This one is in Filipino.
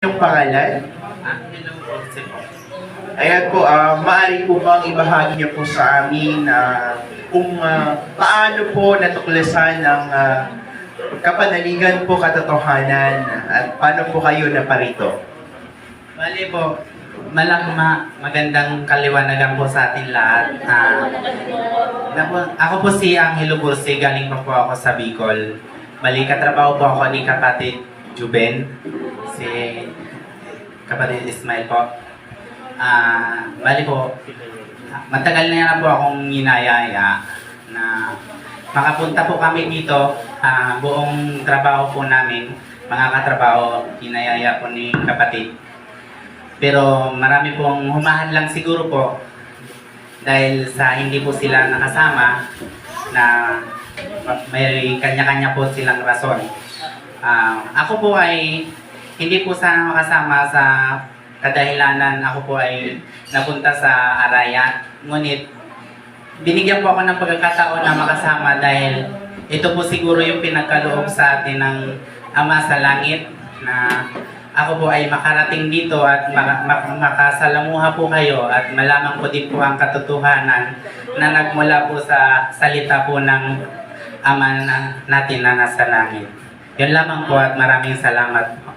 Yung pangalan? Hello po, si po. Ayan po, maaari po bang ibahagi niyo po sa amin kung paano po natuklasan ng kapanaligan po katotohanan at paano po kayo naparito? Bali po, magandang kaliwanagan po sa atin lahat. Ako po si Angelo Bursi, galing po ako sa Bicol. Bali, katrabaho po ako ni kapatid Juben, si kapatid Ismail po. Bali po, matagal na po akong inayaya na makapunta po kami dito. Buong trabaho po namin, mga katrabaho, inayaya po ni kapatid. Pero marami pong humahadlang siguro po dahil sa hindi po sila nakasama na may kanya-kanya po silang rason. Ako po ay hindi po sana makasama sa kadahilanan. Ako po ay napunta sa Arayat. Ngunit binigyan po ako ng pagkakataon na makasama dahil ito po siguro yung pinagkaloob sa atin ng Ama sa Langit na ako po ay makarating dito at makasalamuha po kayo at malaman po din po ang katotohanan na nagmula po sa salita po ng Ama natin na nasa langit. Yun lamang po at maraming salamat po.